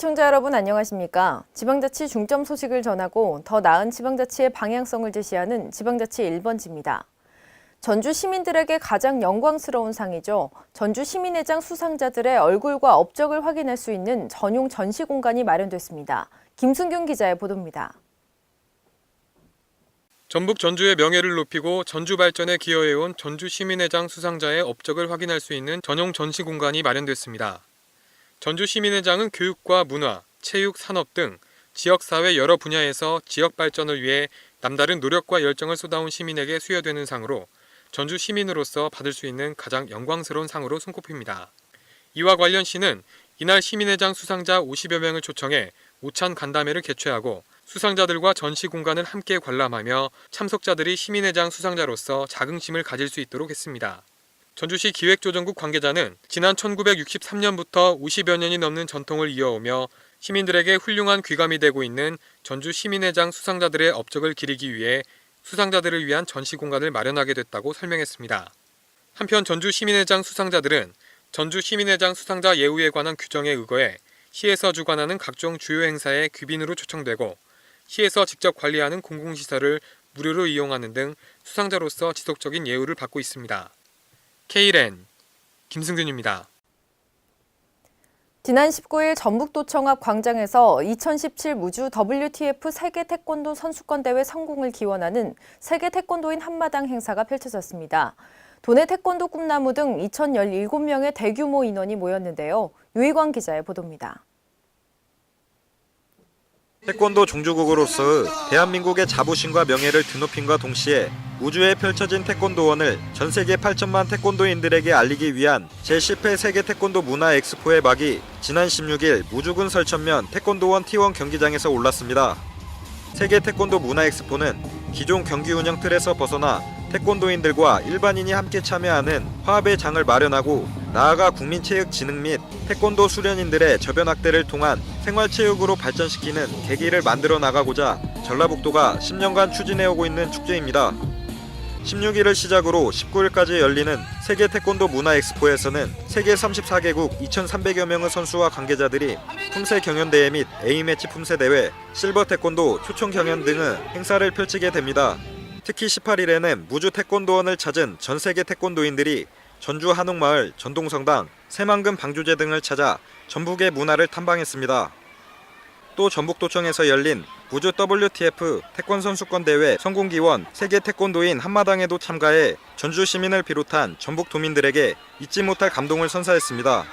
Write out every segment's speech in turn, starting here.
시청자 여러분 안녕하십니까? 지방자치 중점 소식을 전하고 더 나은 지방자치의 방향성을 제시하는 지방자치 1번지입니다. 전주 시민들에게 가장 영광스러운 상이죠. 전주 시민회장 수상자들의 얼굴과 업적을 확인할 수 있는 전용 전시 공간이 마련됐습니다. 김승균 기자의 보도입니다. 전북 전주의 명예를 높이고 전주 발전에 기여해온 전주 시민회장 수상자의 업적을 확인할 수 있는 전용 전시 공간이 마련됐습니다. 전주 시민회장은 교육과 문화, 체육, 산업 등 지역사회 여러 분야에서 지역 발전을 위해 남다른 노력과 열정을 쏟아온 시민에게 수여되는 상으로 전주 시민으로서 받을 수 있는 가장 영광스러운 상으로 손꼽힙니다. 이와 관련 시는 이날 시민회장 수상자 50여 명을 초청해 오찬 간담회를 개최하고 수상자들과 전시 공간을 함께 관람하며 참석자들이 시민회장 수상자로서 자긍심을 가질 수 있도록 했습니다. 전주시 기획조정국 관계자는 지난 1963년부터 50여 년이 넘는 전통을 이어오며 시민들에게 훌륭한 귀감이 되고 있는 전주 시민회장 수상자들의 업적을 기리기 위해 수상자들을 위한 전시 공간을 마련하게 됐다고 설명했습니다. 한편 전주 시민회장 수상자들은 전주 시민회장 수상자 예우에 관한 규정에 의거해 시에서 주관하는 각종 주요 행사에 귀빈으로 초청되고 시에서 직접 관리하는 공공시설을 무료로 이용하는 등 수상자로서 지속적인 예우를 받고 있습니다. K랜 김승균입니다. 지난 19일 전북도청 앞 광장에서 2017 무주 WTF 세계 태권도 선수권 대회 성공을 기원하는 세계 태권도인 한마당 행사가 펼쳐졌습니다. 도내 태권도 꿈나무 등 2,017명의 대규모 인원이 모였는데요. 유희광 기자의 보도입니다. 태권도 종주국으로서의 대한민국의 자부심과 명예를 드높임과 동시에 우주에 펼쳐진 태권도원을 전 세계 8천만 태권도인들에게 알리기 위한 제10회 세계 태권도 문화 엑스포의 막이 지난 16일 무주군 설천면 태권도원 T1 경기장에서 올랐습니다. 세계 태권도 문화 엑스포는 기존 경기 운영 틀에서 벗어나 태권도인들과 일반인이 함께 참여하는 화합의 장을 마련하고 나아가 국민체육진흥 및 태권도 수련인들의 저변학대를 통한 생활체육으로 발전시키는 계기를 만들어 나가고자 전라북도가 10년간 추진해오고 있는 축제입니다. 16일을 시작으로 19일까지 열리는 세계 태권도 문화 엑스포에서는 세계 34개국 2,300여 명의 선수와 관계자들이 품새 경연대회 및 A매치 품새 대회, 실버 태권도, 초청 경연 등의 행사를 펼치게 됩니다. 특히 18일에는 무주 태권도원을 찾은 전 세계 태권도인들이 전주 한옥마을, 전동성당, 새만금 방주제 등을 찾아 전북의 문화를 탐방했습니다. 또 전북도청에서 열린 무주 WTF 태권 선수권 대회 성공기원 세계 태권도인 한마당에도 참가해 전주 시민을 비롯한 전북 도민들에게 잊지 못할 감동을 선사했습니다.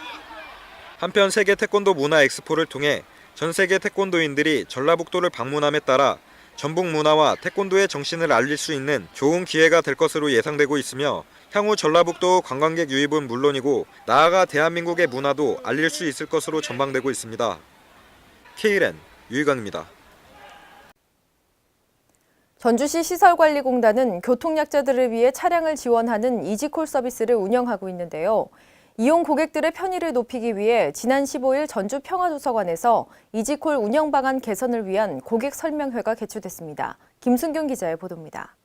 한편 세계 태권도 문화 엑스포를 통해 전 세계 태권도인들이 전라북도를 방문함에 따라 전북 문화와 태권도의 정신을 알릴 수 있는 좋은 기회가 될 것으로 예상되고 있으며 향후 전라북도 관광객 유입은 물론이고 나아가 대한민국의 문화도 알릴 수 있을 것으로 전망되고 있습니다. K랜 유희광입니다. 전주시 시설관리공단은 교통약자들을 위해 차량을 지원하는 이지콜 서비스를 운영하고 있는데요. 이용 고객들의 편의를 높이기 위해 지난 15일 전주 평화도서관에서 이지콜 운영 방안 개선을 위한 고객 설명회가 개최됐습니다. 김순경 기자의 보도입니다.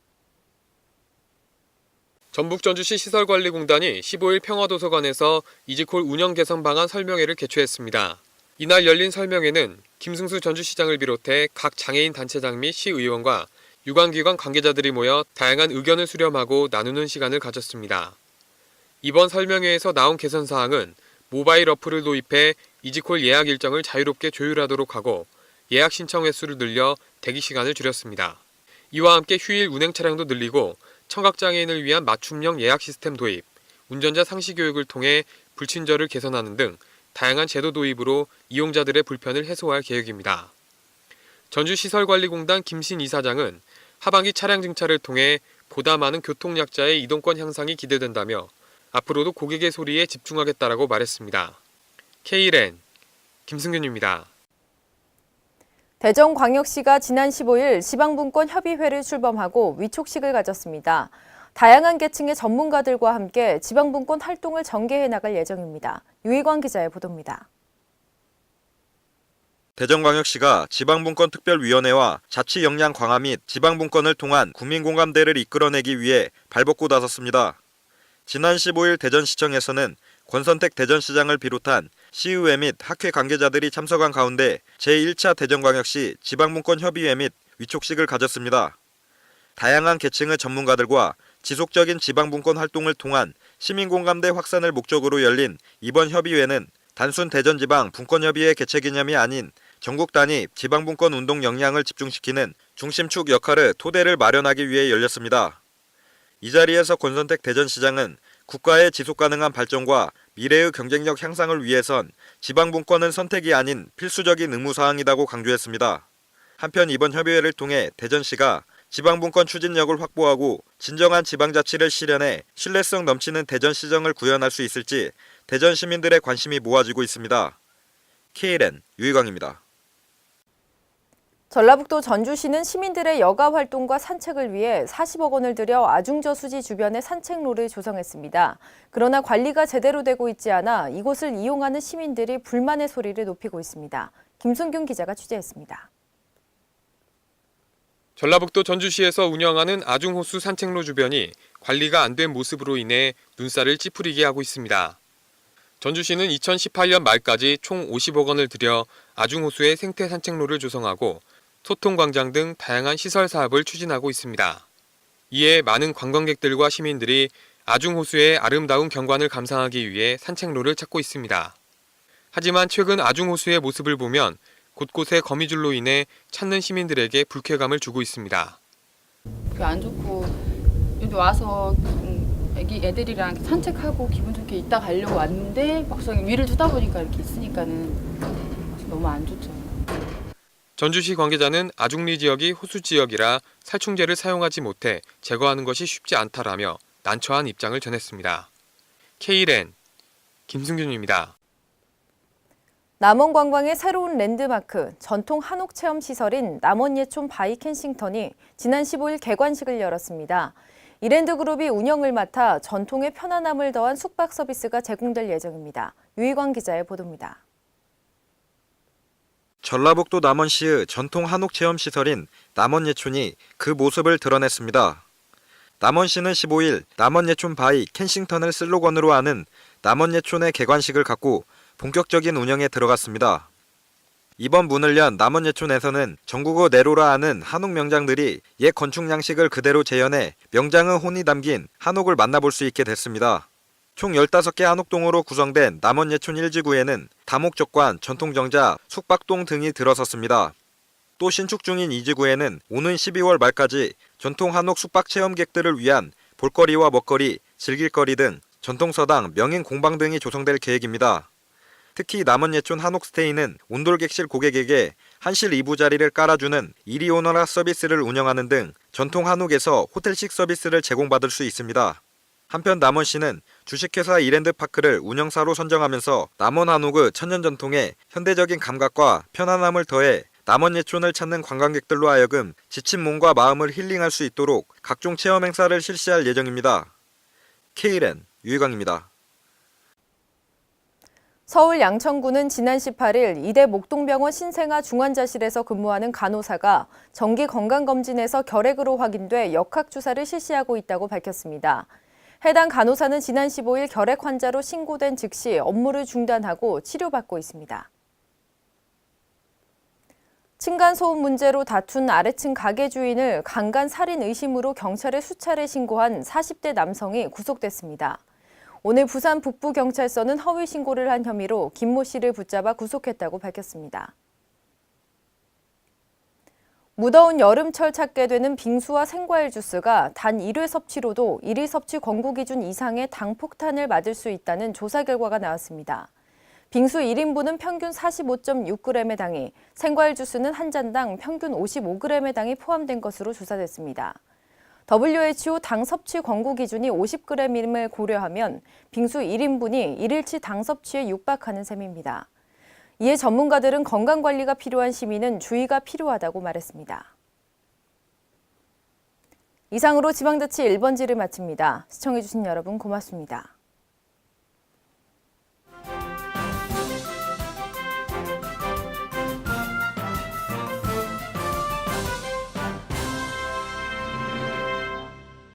전북 전주시 시설관리공단이 15일 평화도서관에서 이지콜 운영 개선 방안 설명회를 개최했습니다. 이날 열린 설명회는 김승수 전주시장을 비롯해 각 장애인 단체장 및 시의원과 유관기관 관계자들이 모여 다양한 의견을 수렴하고 나누는 시간을 가졌습니다. 이번 설명회에서 나온 개선 사항은 모바일 어플을 도입해 이지콜 예약 일정을 자유롭게 조율하도록 하고 예약 신청 횟수를 늘려 대기 시간을 줄였습니다. 이와 함께 휴일 운행 차량도 늘리고 청각장애인을 위한 맞춤형 예약 시스템 도입, 운전자 상시 교육을 통해 불친절을 개선하는 등 다양한 제도 도입으로 이용자들의 불편을 해소할 계획입니다. 전주시설관리공단 김신 이사장은 하반기 차량 증차를 통해 보다 많은 교통약자의 이동권 향상이 기대된다며 앞으로도 고객의 소리에 집중하겠다라고 말했습니다. K랜 김승균입니다. 대전광역시가 지난 15일 지방분권 협의회를 출범하고 위촉식을 가졌습니다. 다양한 계층의 전문가들과 함께 지방분권 활동을 전개해 나갈 예정입니다. 유희광 기자의 보도입니다. 대전광역시가 지방분권특별위원회와 자치 역량 강화 및 지방분권을 통한 국민공감대를 이끌어내기 위해 발벗고 나섰습니다. 지난 15일 대전시청에서는 권선택 대전시장을 비롯한 시의회 및 학회 관계자들이 참석한 가운데 제1차 대전광역시 지방분권협의회 및 위촉식을 가졌습니다. 다양한 계층의 전문가들과 지속적인 지방분권 활동을 통한 시민공감대 확산을 목적으로 열린 이번 협의회는 단순 대전지방 분권협의회 개최 기념이 아닌 전국 단위 지방분권 운동 역량을 집중시키는 중심축 역할의 토대를 마련하기 위해 열렸습니다. 이 자리에서 권선택 대전시장은 국가의 지속가능한 발전과 미래의 경쟁력 향상을 위해선 지방분권은 선택이 아닌 필수적인 의무사항이라고 강조했습니다. 한편 이번 협의회를 통해 대전시가 지방분권 추진력을 확보하고 진정한 지방자치를 실현해 신뢰성 넘치는 대전시정을 구현할 수 있을지 대전 시민들의 관심이 모아지고 있습니다. KLN 유희광입니다. 전라북도 전주시는 시민들의 여가 활동과 산책을 위해 40억 원을 들여 아중저수지 주변의 산책로를 조성했습니다. 그러나 관리가 제대로 되고 있지 않아 이곳을 이용하는 시민들이 불만의 소리를 높이고 있습니다. 김순균 기자가 취재했습니다. 전라북도 전주시에서 운영하는 아중호수 산책로 주변이 관리가 안 된 모습으로 인해 눈살을 찌푸리게 하고 있습니다. 전주시는 2018년 말까지 총 50억 원을 들여 아중호수의 생태 산책로를 조성하고 소통광장 등 다양한 시설 사업을 추진하고 있습니다. 이에 많은 관광객들과 시민들이 아중호수의 아름다운 경관을 감상하기 위해 산책로를 찾고 있습니다. 하지만 최근 아중호수의 모습을 보면 곳곳에 거미줄로 인해 찾는 시민들에게 불쾌감을 주고 있습니다. 안 좋고 여기 와서 애들이랑 산책하고 기분 좋게 있다 가려고 왔는데 막상 위를 쳐다보니까 이렇게 있으니까는 너무 안 좋죠. 전주시 관계자는 아중리 지역이 호수 지역이라 살충제를 사용하지 못해 제거하는 것이 쉽지 않다라며 난처한 입장을 전했습니다. KLN 김승균입니다. 남원관광의 새로운 랜드마크, 전통 한옥 체험 시설인 남원예촌 바이 켄싱턴이 지난 15일 개관식을 열었습니다. 이랜드그룹이 운영을 맡아 전통의 편안함을 더한 숙박 서비스가 제공될 예정입니다. 유희광 기자의 보도입니다. 전라북도 남원시의 전통 한옥체험시설인 남원예촌이 그 모습을 드러냈습니다. 남원시는 15일 남원예촌 바이 켄싱턴을 슬로건으로 하는 남원예촌의 개관식을 갖고 본격적인 운영에 들어갔습니다. 이번 문을 연 남원예촌에서는 전국의 내로라 하는 한옥 명장들이 옛 건축 양식을 그대로 재현해 명장의 혼이 담긴 한옥을 만나볼 수 있게 됐습니다. 총 15개 한옥동으로 구성된 남원예촌 1지구에는 다목적관, 전통정자, 숙박동 등이 들어섰습니다. 또 신축 중인 2지구에는 오는 12월 말까지 전통 한옥 숙박 체험객들을 위한 볼거리와 먹거리, 즐길거리 등 전통서당, 명인 공방 등이 조성될 계획입니다. 특히 남원예촌 한옥스테이는 온돌객실 고객에게 한실 2부 자리를 깔아주는 이리 오너라 서비스를 운영하는 등 전통 한옥에서 호텔식 서비스를 제공받을 수 있습니다. 한편 남원시는 주식회사 이랜드파크를 운영사로 선정하면서 남원 한옥의 천년 전통에 현대적인 감각과 편안함을 더해 남원예촌을 찾는 관광객들로 하여금 지친 몸과 마음을 힐링할 수 있도록 각종 체험 행사를 실시할 예정입니다. KLN 유희광입니다. 서울 양천구는 지난 18일 이대 목동병원 신생아 중환자실에서 근무하는 간호사가 정기 건강검진에서 결핵으로 확인돼 역학주사를 실시하고 있다고 밝혔습니다. 해당 간호사는 지난 15일 결핵 환자로 신고된 즉시 업무를 중단하고 치료받고 있습니다. 층간소음 문제로 다툰 아래층 가게 주인을 강간 살인 의심으로 경찰에 수차례 신고한 40대 남성이 구속됐습니다. 오늘 부산 북부경찰서는 허위 신고를 한 혐의로 김모 씨를 붙잡아 구속했다고 밝혔습니다. 무더운 여름철 찾게 되는 빙수와 생과일 주스가 단 1회 섭취로도 1일 섭취 권고 기준 이상의 당 폭탄을 맞을 수 있다는 조사 결과가 나왔습니다. 빙수 1인분은 평균 45.6g의 해당이, 생과일 주스는 한 잔당 평균 55g의 해당이 포함된 것으로 조사됐습니다. WHO 당 섭취 권고 기준이 50g임을 고려하면 빙수 1인분이 1일치 당 섭취에 육박하는 셈입니다. 이에 전문가들은 건강관리가 필요한 시민은 주의가 필요하다고 말했습니다. 이상으로 지방자치 1번지를 마칩니다. 시청해주신 여러분 고맙습니다.